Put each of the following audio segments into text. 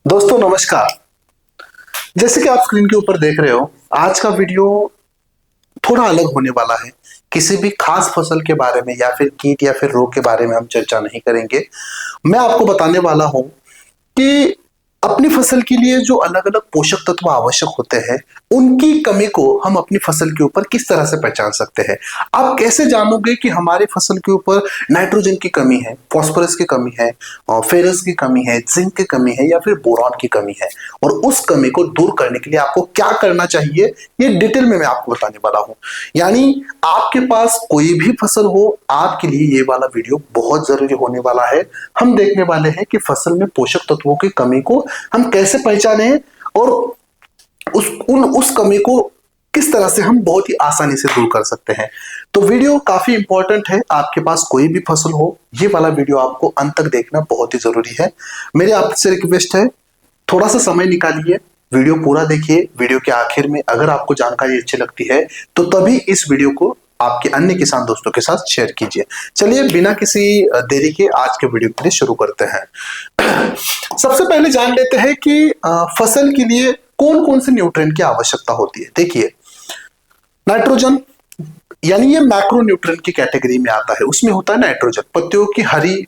दोस्तों नमस्कार। जैसे कि आप स्क्रीन के ऊपर देख रहे हो, आज का वीडियो थोड़ा अलग होने वाला है। किसी भी खास फसल के बारे में या फिर कीट या फिर रोग के बारे में हम चर्चा नहीं करेंगे। मैं आपको बताने वाला हूं कि अपनी फसल के लिए जो अलग अलग पोषक तत्व आवश्यक होते हैं, उनकी कमी को हम अपनी फसल के ऊपर किस तरह से पहचान सकते हैं। आप कैसे जानोगे कि हमारी फसल के ऊपर नाइट्रोजन की कमी है, फास्फोरस की कमी है, फेरस की कमी है, जिंक की कमी है या फिर बोरॉन की कमी है, और उस कमी को दूर करने के लिए आपको क्या करना चाहिए, ये डिटेल में मैं आपको बताने वाला हूं। यानी आपके पास कोई भी फसल हो, आपके लिए ये वाला वीडियो बहुत जरूरी होने वाला है। हम देखने वाले हैं कि फसल में पोषक तत्वों की कमी को हम कैसे पहचाने और उस कमी को किस तरह से हम बहुत ही आसानी से दूर कर सकते हैं। तो वीडियो काफी इंपॉर्टेंट है। आपके पास कोई भी फसल हो, ये वाला वीडियो आपको अंत तक देखना बहुत ही जरूरी है। मेरे आपसे रिक्वेस्ट है, थोड़ा सा समय निकालिए, वीडियो पूरा देखिए। वीडियो के आखिर में अगर आपको जानकारी अच्छी लगती है तो तभी इस वीडियो को आपके अन्य किसान दोस्तों के साथ शेयर कीजिए। चलिए बिना किसी देरी के आज के वीडियो के लिए शुरू करते हैं। सबसे पहले जान लेते हैं कि फसल के लिए कौन कौन से न्यूट्रिएंट की आवश्यकता होती है। देखिए, नाइट्रोजन यानी ये मैक्रो न्यूट्रिएंट की कैटेगरी में आता है। उसमें होता है नाइट्रोजन, पत्तियों की हरी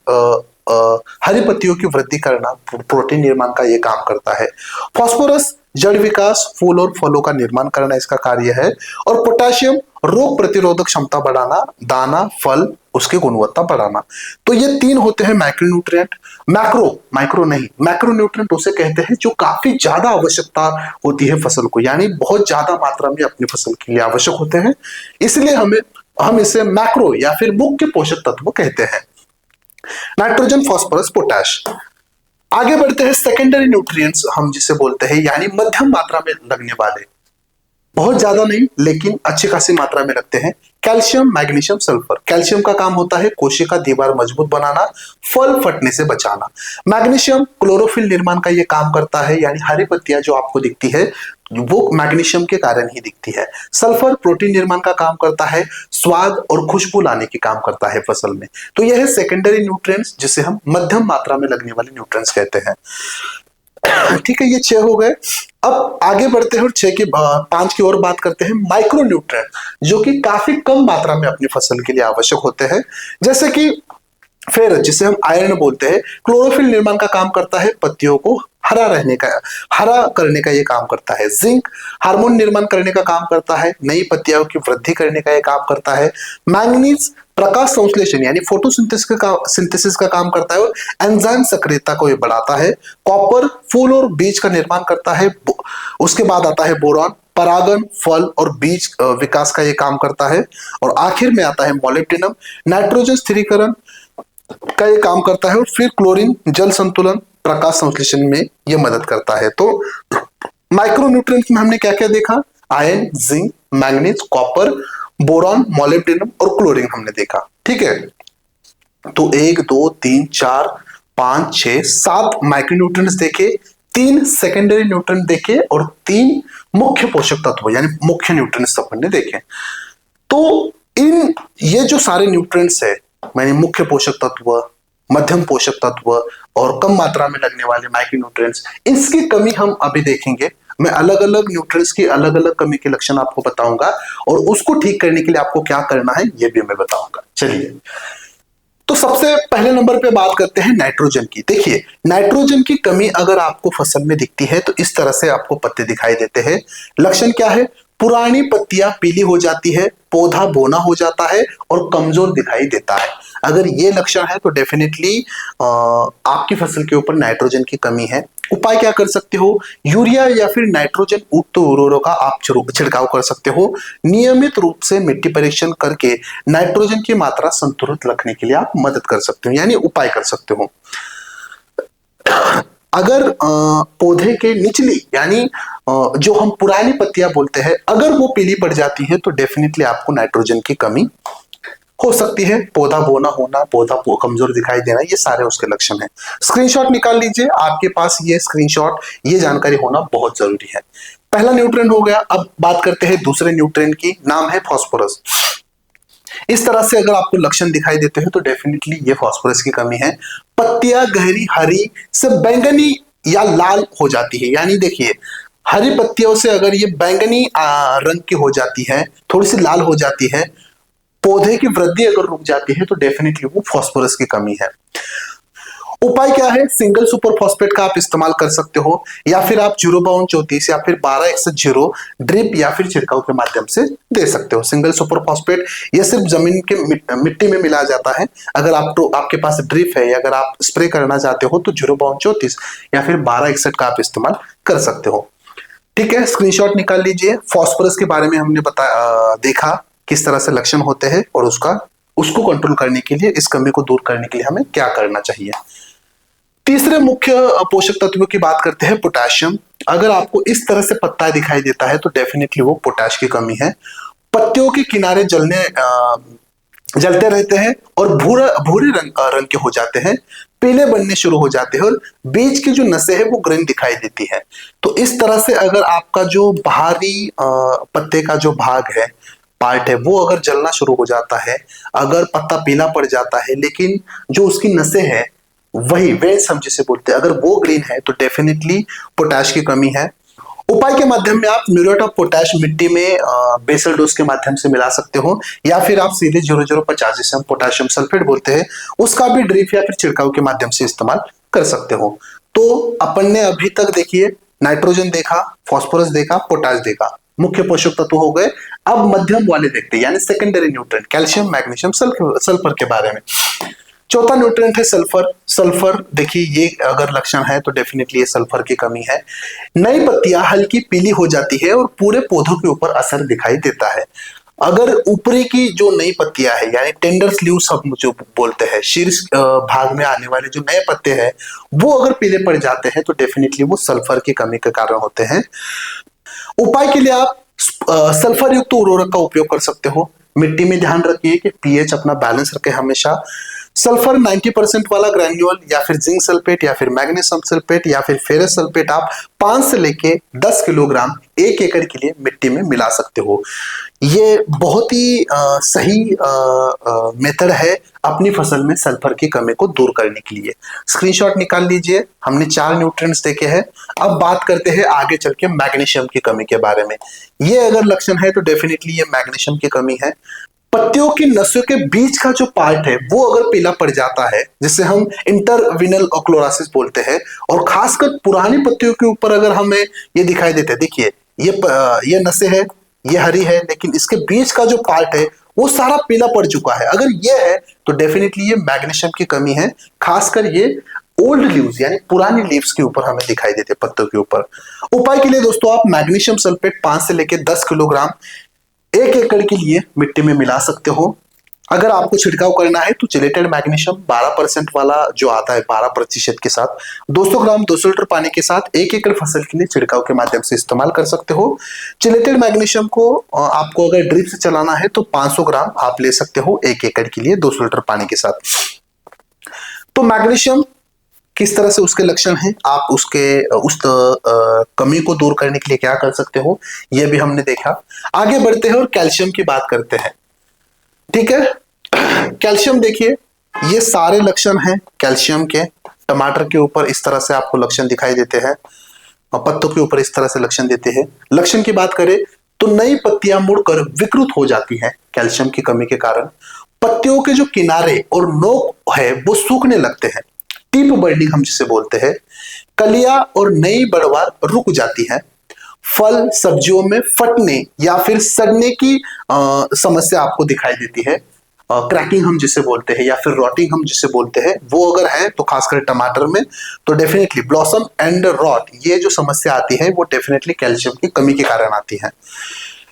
पत्तियों की वृद्धि करना, प्रोटीन निर्माण का ये काम करता है। फास्फोरस जड़ विकास, फूल और फलों का निर्माण करना इसका कार्य है। और पोटेशियम रोग प्रतिरोधक क्षमता बढ़ाना, दाना फल उसकी गुणवत्ता बढ़ाना। तो ये तीन होते हैं मैक्रोन्यूट्रिएंट। माइक्रो नहीं, मैक्रोन्यूट्रिएंट उसे कहते हैं जो काफी ज्यादा आवश्यकता होती है फसल को, यानी बहुत ज्यादा मात्रा में अपनी फसल के लिए आवश्यक होते हैं। इसलिए हम इसे मैक्रो या फिर मुख्य पोषक तत्व कहते हैं। Nitrogen, phosphorus, potash. आगे बढ़ते हैं सेकेंडरी न्यूट्रिएंट्स हम जिसे बोलते हैं, यानी मध्यम मात्रा में लगने वाले, बहुत ज्यादा नहीं लेकिन अच्छी खासी मात्रा में लगते हैं। Calcium, magnesium, sulphur. कैल्शियम का काम होता है कोशिका दीवार मजबूत बनाना, फल फटने से बचाना। मैग्नीशियम क्लोरोफिल निर्माण का ये काम करता है, यानी हरी पत्तियां जो आपको दिखती है वो मैग्नीशियम के कारण ही दिखती है। सल्फर प्रोटीन निर्माण का काम करता है, स्वाद और खुशबू लाने के काम करता है फसल में। तो यह है सेकेंडरी न्यूट्रिएंट्स, जिसे हम मध्यम मात्रा में लगने वाले न्यूट्रिएंट्स कहते हैं। ठीक है, ये 6 हो गए। अब आगे बढ़ते हैं और 5 की ओर बात करते हैं। माइक्रो न्यूट्रिएंट जो कि काफी कम मात्रा में अपनी फसल के लिए आवश्यक होते हैं, जैसे कि फेरस जिसे हम आयरन बोलते हैं, क्लोरोफिल निर्माण का काम करता है, पत्तियों को हरा करने का ये काम करता है। जिंक हार्मोन निर्माण करने का काम करता है, नई पत्तियों की वृद्धि करने का ये काम करता है। मैंगनीज प्रकाश संश्लेषण यानी फोटोसिंथेसिस का काम करता है और एंजाइम सक्रियता को ये बढ़ाता है। कॉपर फूल और बीज का निर्माण करता है। उसके बाद आता है बोरॉन, परागन, फल और बीज विकास का ये काम करता है। और आखिर में आता है मोलिब्डेनम, नाइट्रोजन स्थिरीकरण का ये काम करता है। और फिर क्लोरीन जल संतुलन, प्रकाश संश्लेषण में ये मदद करता है। तो माइक्रोन्यूट्रिएंट्स में हमने क्या क्या देखा? Iron, zinc, manganese, copper, boron, molybdenum और क्लोरीन हमने देखा। ठीक है, तो 1 2 3 4 5 6 7 माइक्रोन्यूट्रिएंट्स देखे, 3 सेकेंडरी न्यूट्रिएंट देखे और 3 मुख्य पोषक तत्व यानी मुख्य न्यूट्रिएंट्स अपन ने देखे। तो ये जो सारे न्यूट्रिएंट्स है, मैंने मुख्य पोषक तत्व, मध्यम पोषक तत्व और कम मात्रा में लगने वाले माइक्रोन्यूट्रिएंट्स, इसकी कमी हम अभी देखेंगे। मैं अलग अलग न्यूट्रिएंट्स की अलग अलग कमी के लक्षण आपको बताऊंगा और उसको ठीक करने के लिए आपको क्या करना है ये भी मैं बताऊंगा। चलिए, तो सबसे पहले नंबर पे बात करते हैं नाइट्रोजन की। देखिए, नाइट्रोजन की कमी अगर आपको फसल में दिखती है तो इस तरह से आपको पत्ते दिखाई देते हैं। लक्षण क्या है? पुरानी पत्तियां पीली हो जाती है, पौधा बौना हो जाता है और कमजोर दिखाई देता है। अगर ये लक्षण है तो डेफिनेटली आपकी फसल के ऊपर नाइट्रोजन की कमी है। उपाय क्या कर सकते हो? यूरिया या फिर नाइट्रोजन युक्त उर्वरकों का आप छिड़काव कर सकते हो। नियमित रूप से मिट्टी परीक्षण करके नाइट्रोजन की मात्रा संतुलित रखने के लिए आप मदद कर सकते हो, यानी उपाय कर सकते हो। अगर पौधे के निचली यानी जो हम पुरानी पत्तियां बोलते हैं, अगर वो पीली पड़ जाती है तो डेफिनेटली आपको नाइट्रोजन की कमी हो सकती है। पौधा बौना होना, पौधा कमजोर दिखाई देना, ये सारे उसके लक्षण हैं। स्क्रीनशॉट निकाल लीजिए, आपके पास ये स्क्रीनशॉट, ये जानकारी होना बहुत जरूरी है। पहला न्यूट्रिएंट हो गया। अब बात करते हैं दूसरे न्यूट्रिएंट की, नाम है फास्फोरस। इस तरह से अगर आपको लक्षण दिखाई देते हैं तो डेफिनेटली ये फास्फोरस की कमी है। पत्तियां गहरी हरी से बैंगनी या लाल हो जाती है, यानी देखिए हरी पत्तियों से अगर ये बैंगनी रंग की हो जाती है, थोड़ी सी लाल हो जाती है, पौधे की वृद्धि अगर रुक जाती है, तो डेफिनेटली वो फास्फोरस की कमी है। उपाय क्या है? सिंगल सुपर फॉस्फेट का आप इस्तेमाल कर सकते हो, या फिर आप 0/34 या फिर 12:0 ड्रिप या फिर छिड़काव के माध्यम से दे सकते हो। सिंगल सुपर फॉस्फेट ये सिर्फ जमीन के मिट्टी में मिला जाता है। अगर आप तो आपके पास ड्रिप है या अगर आप स्प्रे करना चाहते हो तो 0/34 या फिर 12:61 का आप इस्तेमाल कर सकते हो। ठीक है, स्क्रीनशॉट निकाल लीजिए। फास्फोरस के बारे में हमने देखा किस तरह से लक्षण होते हैं और उसको कंट्रोल करने के लिए, इस कमी को दूर करने के लिए हमें क्या करना चाहिए। तीसरे मुख्य पोषक तत्वों की बात करते हैं, पोटेशियम। अगर आपको इस तरह से पत्ता दिखाई देता है तो डेफिनेटली वो पोटेश की कमी है। पत्तियों के किनारे जलते रहते हैं और भूरे रंग के हो जाते हैं, पीले बनने शुरू हो जाते हैं और बीच की जो नसें हैं वो ग्रीन दिखाई देती है। तो इस तरह से अगर आपका जो बाहरी पत्ते का जो भाग है, पार्ट है, वो अगर जलना शुरू हो जाता है, अगर पत्ता पीला पड़ जाता है, लेकिन जो उसकी नसें हैं वही वेन्स हम जिसे बोलते हैं, अगर वो ग्रीन है तो डेफिनेटली पोटेश की कमी है। उपाय के माध्यम में आप म्यूरेट ऑफ पोटेश मिट्टी में बेसल डोज के माध्यम से मिला सकते हो, या फिर आप सीधे 0.050 जिसे हम पोटेशियम सल्फेट बोलते हैं उसका भी ड्रिप या फिर छिड़काव के माध्यम से इस्तेमाल कर सकते हो। तो अपन ने अभी तक देखिए नाइट्रोजन देखा, फास्फोरस देखा, पोटाश देखा, मुख्य पोषक तत्व हो गए। अब मध्यम वाले देखते हैं, यानी secondary nutrient, calcium, magnesium, sulphur के बारे में। चौथा न्यूट्रिएंट है सल्फर। सल्फर देखिए ये अगर लक्षण है तो डेफिनेटली ये सल्फर की कमी है। नई पत्तियां हल्की पीली हो जाती है और पूरे पौधों के ऊपर असर दिखाई देता है। अगर ऊपरी की जो नई पत्तियां है, यानी टेंडर लीव्स हम जो बोलते हैं, शीर्ष भाग में आने वाले जो नए पत्ते हैं वो अगर पीले पड़ जाते हैं तो डेफिनेटली वो सल्फर की कमी के कारण होते हैं। उपाय के लिए आप सल्फर युक्त उर्वरक का उपयोग कर सकते हो। मिट्टी में ध्यान रखिए कि पीएच अपना बैलेंस रखे हमेशा। सल्फर 90% वाला ग्रैन्यूल या फिर जिंक सल्फेट या फिर मैग्नीशियम सल्फेट या फिर फेरस सल्फेट आप 5 से लेके 10 किलोग्राम 1 एकड़ के लिए मिट्टी में मिला सकते हो। ये बहुत ही सही मेथड है अपनी फसल में सल्फर की कमी को दूर करने के लिए। स्क्रीनशॉट निकाल लीजिए। हमने 4 न्यूट्रिएंट्स देखे हैं। अब बात करते हैं आगे चल के मैग्नीशियम की कमी के बारे में। ये अगर लक्षण है तो डेफिनेटली ये मैग्नीशियम की कमी है। पत्तियों की नसों के बीच का जो पार्ट है वो अगर पीला पड़ जाता है, जिसे हम इंटरविनल ओक्लोरासिस बोलते हैं, और खासकर पुरानी पत्तियों के ऊपर अगर हमें ये दिखाई देते हैं, देखिए ये नसें है, ये हरी है, लेकिन इसके बीच का जो पार्ट है वो सारा पीला पड़ चुका है, अगर ये है तो डेफिनेटली ये मैग्नीशियम की कमी है। खासकर ये ओल्ड लीव्स यानी पुरानी लीव्स के ऊपर हमें दिखाई देते पत्तों के ऊपर। उपाय के लिए दोस्तों आप मैग्नीशियम सल्फेट 5 से लेकर 10 किलोग्राम 1 एकड़ के लिए मिट्टी में मिला सकते हो। अगर आपको छिड़काव करना है तो चिलेटेड मैग्नीशियम 12% वाला जो आता है 12% के साथ 200 ग्राम 200 लीटर पानी के साथ 1 एकड़ फसल के लिए छिड़काव के माध्यम से इस्तेमाल कर सकते हो। चिलेटेड मैग्नीशियम को आपको अगर ड्रिप से चलाना है तो 500 ग्राम आप ले सकते हो 1 एकड़ के लिए 200 लीटर पानी के साथ। तो मैग्नीशियम किस तरह से उसके लक्षण हैं, आप उस कमी को दूर करने के लिए क्या कर सकते हो, यह भी हमने देखा। आगे बढ़ते हैं और कैल्शियम की बात करते हैं। ठीक है, कैल्शियम देखिए ये सारे लक्षण हैं कैल्शियम के। टमाटर के ऊपर इस तरह से आपको लक्षण दिखाई देते हैं और पत्तों के ऊपर इस तरह से लक्षण देते हैं। लक्षण की बात करें तो नई पत्तियां मुड़कर विकृत हो जाती हैं कैल्शियम की कमी के कारण। पत्तियों के जो किनारे और नोक है वो सूखने लगते हैं, टिप बर्निंग हम जिसे बोलते हैं। कलियां और नई बढ़वार रुक जाती है। फल सब्जियों में फटने या फिर सड़ने की समस्या आपको दिखाई देती है। क्रैकिंग हम जिसे बोलते हैं या फिर रॉटिंग हम जिसे बोलते हैं, वो अगर है तो खासकर टमाटर में तो डेफिनेटली ब्लॉसम एंड रॉट ये जो समस्या आती है वो डेफिनेटली कैल्शियम की कमी के कारण आती है।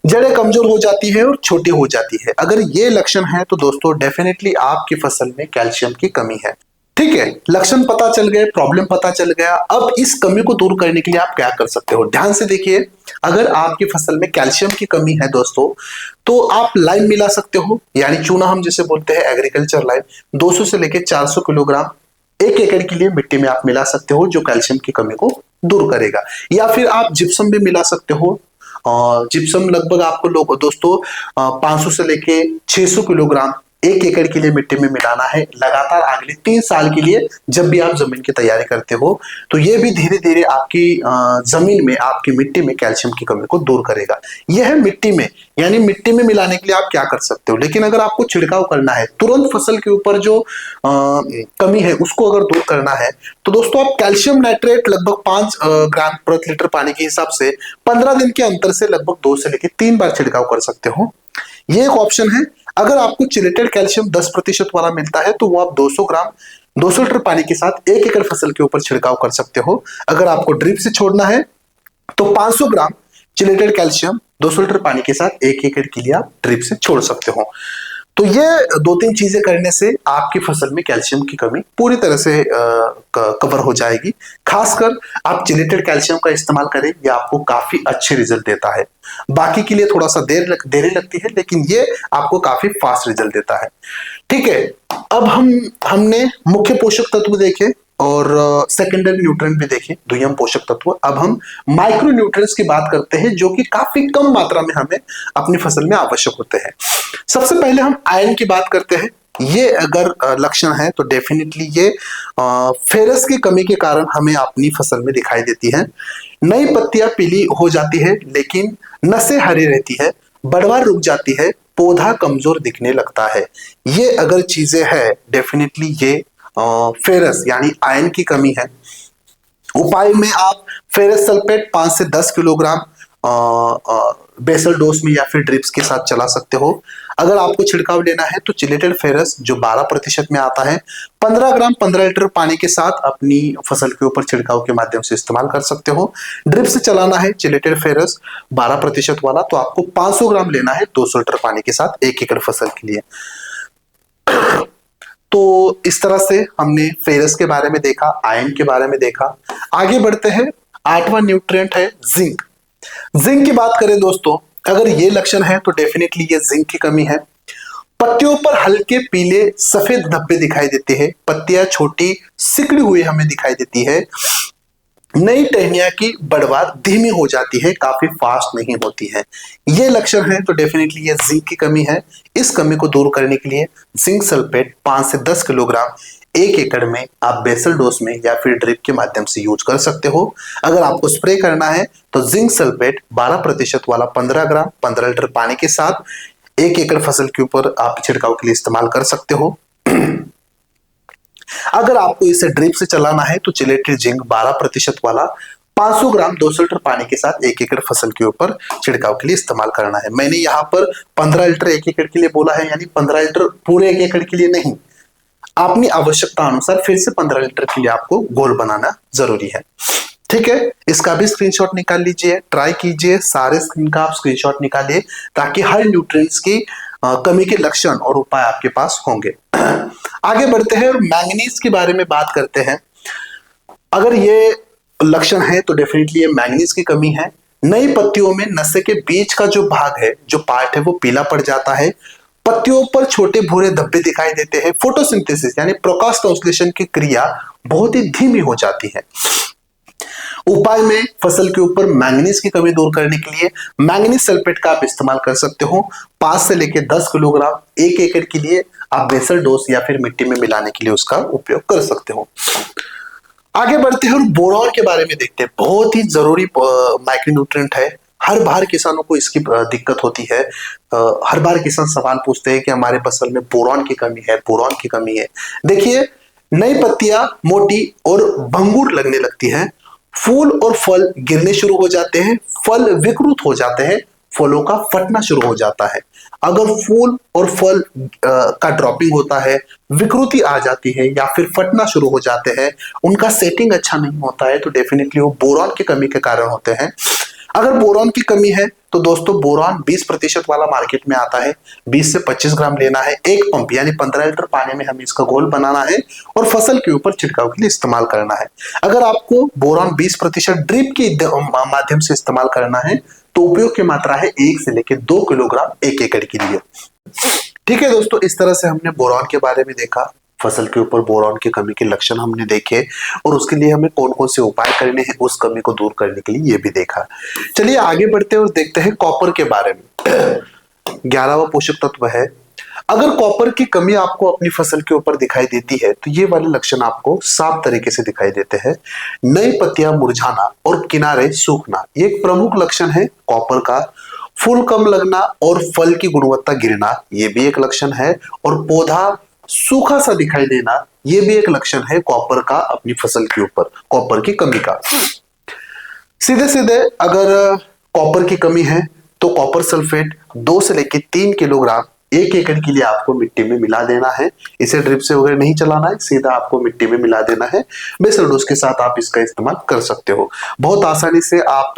जड़ें कमजोर हो जाती है और छोटी हो जाती है। अगर ये लक्षण है तो दोस्तों डेफिनेटली आपकी फसल में कैल्शियम की कमी है। ठीक है, लक्षण पता चल गए, प्रॉब्लम पता चल गया। अब इस कमी को दूर करने के लिए आप क्या कर सकते हो, ध्यान से देखिए। अगर आपकी फसल में कैल्शियम की कमी है दोस्तों तो आप लाइम मिला सकते हो, यानी चूना हम जिसे बोलते हैं एग्रीकल्चर लाइम 200 से लेकर 400 किलोग्राम 1 एकड़ के लिए मिट्टी में आप मिला सकते हो, जो कैल्शियम की कमी को दूर करेगा। या फिर आप जिप्सम भी मिला सकते हो। जिप्सम लगभग आपको दोस्तों 500 से लेके 600 किलोग्राम 1 एकड़ के लिए मिट्टी में मिलाना है लगातार अगले 3 साल के लिए। जब भी आप जमीन की तैयारी करते हो तो ये भी धीरे धीरे आपकी जमीन में, आपकी मिट्टी में कैल्शियम की कमी को दूर करेगा। यह है मिट्टी में, यानी मिट्टी में मिलाने के लिए आप क्या कर सकते हो। लेकिन अगर आपको छिड़काव करना है तुरंत फसल के ऊपर जो कमी है उसको अगर दूर करना है तो दोस्तों आप कैल्शियम नाइट्रेट लगभग 5 ग्राम प्रति लीटर पानी के हिसाब से 15 दिन के अंतर से लगभग 2 से लेकर 3 बार छिड़काव कर सकते हो। ये एक ऑप्शन है। अगर आपको चिलेटेड कैल्शियम 10% वाला मिलता है तो वो आप 200 ग्राम 200 लीटर पानी के साथ 1 एकड़ फसल के ऊपर छिड़काव कर सकते हो। अगर आपको ड्रिप से छोड़ना है तो 500 ग्राम चिलेटेड कैल्शियम 200 लीटर पानी के साथ 1 एकड़ के लिए आप ड्रिप से छोड़ सकते हो। तो ये 2-3 चीजें करने से आपकी फसल में कैल्शियम की कमी पूरी तरह से कवर हो जाएगी। खासकर आप चिलेटेड कैल्शियम का इस्तेमाल करें, ये आपको काफी अच्छे रिजल्ट देता है। बाकी के लिए थोड़ा सा देरी लगती है लेकिन ये आपको काफी फास्ट रिजल्ट देता है। ठीक है, अब हमने मुख्य पोषक तत्व देखे और सेकेंडरी न्यूट्रिएंट भी देखे, दुय्यम पोषक तत्व। अब हम माइक्रो न्यूट्रिएंट्स की बात करते हैं जो कि काफी कम मात्रा में हमें अपनी फसल में आवश्यक होते हैं। सबसे पहले हम आयरन की बात करते हैं। ये अगर लक्षण है तो डेफिनेटली ये फेरस की कमी के कारण हमें अपनी फसल में दिखाई देती है। नई पत्तियां पीली हो जाती है लेकिन नसें हरी रहती है, बढ़वार रुक जाती है, पौधा कमजोर दिखने लगता है। ये अगर चीजें हैं डेफिनेटली ये फेरस यानी आयरन की कमी है। उपाय में आप फेरस सल्फेट 5 से 10 किलोग्राम बेसल डोज में या फिर ड्रिप्स के साथ चला सकते हो। अगर आपको छिड़काव लेना है तो चिलेटेड फेरस जो 12% में आता है 15 ग्राम 15 लीटर पानी के साथ अपनी फसल के ऊपर छिड़काव के माध्यम से इस्तेमाल कर सकते हो। ड्रिप से चलाना है चिलेटेड फेरस 12% वाला तो आपको 500 ग्राम लेना है 200 लीटर पानी के साथ 1 एकड़ फसल के लिए। तो इस तरह से हमने फेरस के बारे में देखा, आयरन के बारे में देखा। आगे बढ़ते हैं, 8वां न्यूट्रिएंट है जिंक। जिंक की बात करें दोस्तों, अगर ये लक्षण है तो डेफिनेटली ये जिंक की कमी है। पत्तियों पर हल्के पीले सफेद धब्बे दिखाई देते हैं, पत्तियां छोटी सिकुड़ी हुई हमें दिखाई देती है, नई टहनियां की बढ़वार धीमी हो जाती है, काफी फास्ट नहीं होती है। ये लक्षण है तो डेफिनेटली ये जिंक की कमी है। इस कमी को दूर करने के लिए जिंक सल्फेट 5 से 10 किलोग्राम 1 एकड़ में आप बेसल डोज में या फिर ड्रिप के माध्यम से यूज कर सकते हो। अगर आपको स्प्रे करना है तो जिंक सल्फेट 12% वाला 15 ग्राम 15 लीटर पानी के साथ 1 एकड़ फसल के ऊपर आप छिड़काव के लिए इस्तेमाल कर सकते हो। अगर आपको इसे ड्रिप से चलाना है तो चिलेटेड जिंक 12% वाला 500 ग्राम 200 लीटर पानी के साथ 1 एकड़ फसल के ऊपर छिड़काव के लिए इस्तेमाल करना है। मैंने यहाँ पर 15 लीटर 1 एकड़ के लिए बोला है, यानी 15 लीटर पूरे 1 एकड़ के लिए नहीं, अपनी आवश्यकता अनुसार फिर से 15 लीटर के लिए आपको घोल बनाना जरूरी है। ठीक है, इसका भी स्क्रीनशॉट निकाल लीजिए, ट्राई कीजिए, सारे स्क्रीन का आप स्क्रीनशॉट निकालिए ताकि हर न्यूट्रिएंट्स की कमी के लक्षण और उपाय आपके पास होंगे। आगे बढ़ते हैं और मैंगनीज के बारे में बात करते हैं। अगर ये लक्षण है तो डेफिनेटली ये मैंगनीज की कमी है। नई पत्तियों में नशे के बीच का जो भाग है, जो पार्ट है, वो पीला पड़ जाता है, पत्तियों पर छोटे भूरे धब्बे दिखाई देते हैं, फोटोसिंथेसिस यानी प्रकाश संश्लेषण की क्रिया बहुत ही धीमी हो जाती है। उपाय में फसल के ऊपर मैंगनीज की कमी दूर करने के लिए मैंगनीज सल्फेट का आप इस्तेमाल कर सकते हो। 5 से लेकर 10 किलोग्राम 1 एकड़ के लिए आप बेसल डोज या फिर मिट्टी में मिलाने के लिए उसका उपयोग कर सकते हो। आगे बढ़ते हैं और बोरॉन के बारे में देखते हैं। बहुत ही जरूरी माइक्रोन्यूट्रिएंट है। हर बार किसानों को इसकी दिक्कत होती है। हर बार किसान सवाल पूछते हैं कि हमारे फसल में बोरॉन की कमी है, बोरॉन की कमी है। देखिए, नई पत्तियां मोटी और भंगुर लगने लगती हैं, फूल और फल गिरने शुरू हो जाते हैं, फल विकृत हो जाते हैं, फलों का फटना शुरू हो जाता है। अगर फूल और फल का ड्रॉपिंग होता है, विकृति आ जाती है या फिर फटना शुरू हो जाते हैं, उनका सेटिंग अच्छा नहीं होता है तो डेफिनेटली वो बोरॉन की कमी के कारण होते हैं। अगर बोरॉन की कमी है तो दोस्तों बोरॉन 20% वाला मार्केट में आता है, 20 से 25 ग्राम लेना है, एक पंप यानी 15 लीटर पानी में हमें इसका घोल बनाना है और फसल के ऊपर छिड़काव के लिए इस्तेमाल करना है। अगर आपको बोरॉन 20% ड्रिप के माध्यम से इस्तेमाल करना है तो उपयोग की मात्रा है 1 से लेकर 2 किलोग्राम 1 एकड़ के लिए। ठीक है दोस्तों, इस तरह से हमने बोरॉन के बारे में देखा, फसल के ऊपर बोरॉन की कमी के लक्षण हमने देखे और उसके लिए हमें कौन कौन से उपाय करने हैं उस कमी को दूर करने के लिए ये भी देखा। चलिए आगे बढ़ते हैं और देखते हैं कॉपर के बारे में। 11वां पोषक तत्व है। अगर कॉपर की कमी आपको अपनी फसल के ऊपर दिखाई देती है तो ये वाले लक्षण आपको साफ तरीके से दिखाई देते हैं। नई पत्तियां मुरझाना और किनारे सूखना, ये एक प्रमुख लक्षण है कॉपर का। फूल कम लगना और फल की गुणवत्ता गिरना, ये भी एक लक्षण है। और पौधा सूखा सा दिखाई देना, ये भी एक लक्षण है कॉपर का अपनी फसल के ऊपर, कॉपर की कमी का। सीधे सीधे अगर कॉपर की कमी है तो कॉपर सल्फेट 2 से लेकर 3 किलोग्राम 1 एकड़ के लिए आपको मिट्टी में मिला देना है। इसे ड्रिप से वगैरह नहीं चलाना है, सीधा आपको मिट्टी में मिला देना है। बेसल डोज के साथ आप इसका इस्तेमाल कर सकते हो। बहुत आसानी से आप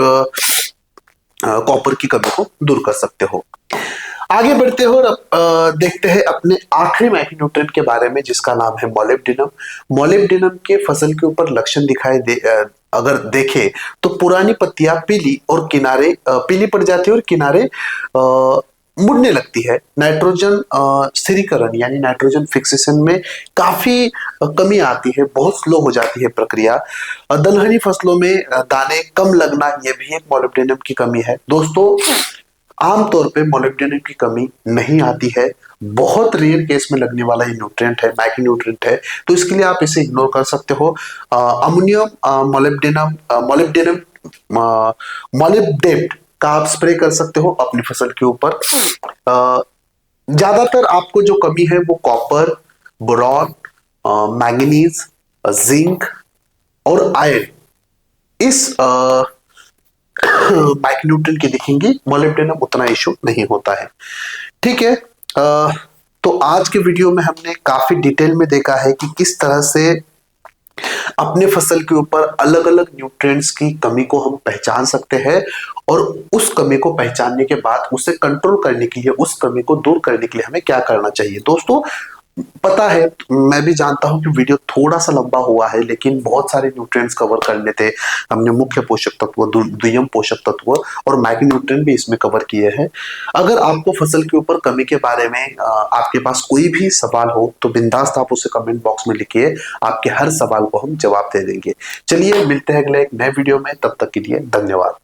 कॉपर की कमी को दूर कर सकते हो। आगे बढ़ते हो और देखते हैं अपने आखिरी माइक्रोन्यूट्रिएंट के बारे में, जिसका नाम है मोलिब्डेनम। मोलिब्डेनम के फसल के ऊपर लक्षण दिखाई दे अगर देखें तो पुरानी पत्तियां पीली और किनारे पीली पड़ जाती है और किनारे मुड़ने लगती है। नाइट्रोजन स्थिरीकरण यानी नाइट्रोजन फिक्सेशन में काफी कमी आती है, बहुत स्लो हो जाती है प्रक्रिया। दलहनी फसलों में दाने कम लगना, यह भी एक मोलिब्डेनम की कमी है। दोस्तों, आमतौर पे मोलिब्डेनम की कमी नहीं आती है, बहुत रेयर केस में लगने वाला ये न्यूट्रिएंट है, माइक्रोन्यूट्रिएंट है, तो इसके लिए आप इसे इग्नोर कर सकते हो। अमोनियम मोलिब्डेनम मोलिब्डेट का आप स्प्रे कर सकते हो अपनी फसल के ऊपर। ज्यादातर आपको जो कमी है वो कॉपर, बोरॉन, मैंगनीज, जिंक और आयरन, इस माइक्रोन्यूट्रिएंट की दिखेंगी। मोलिब्डेनम उतना इशू नहीं होता है। ठीक है, तो आज के वीडियो में हमने काफी डिटेल में देखा है कि किस तरह से अपने फसल के ऊपर अलग अलग न्यूट्रिएंट्स की कमी को हम पहचान सकते हैं, और उस कमी को पहचानने के बाद उसे कंट्रोल करने के लिए, उस कमी को दूर करने के लिए हमें क्या करना चाहिए। दोस्तों, पता है, मैं भी जानता हूं कि वीडियो थोड़ा सा लंबा हुआ है, लेकिन बहुत सारे न्यूट्रिएंट्स कवर करने थे। हमने मुख्य पोषक तत्व, द्वितीय पोषक तत्व और माइक्रोन्यूट्रिएंट भी इसमें कवर किए हैं। अगर आपको फसल के ऊपर कमी के बारे में आपके पास कोई भी सवाल हो तो बिंदास आप उसे कमेंट बॉक्स में लिखिए, आपके हर सवाल को हम जवाब दे देंगे। चलिए मिलते हैं अगले एक नए वीडियो में, तब तक के लिए धन्यवाद।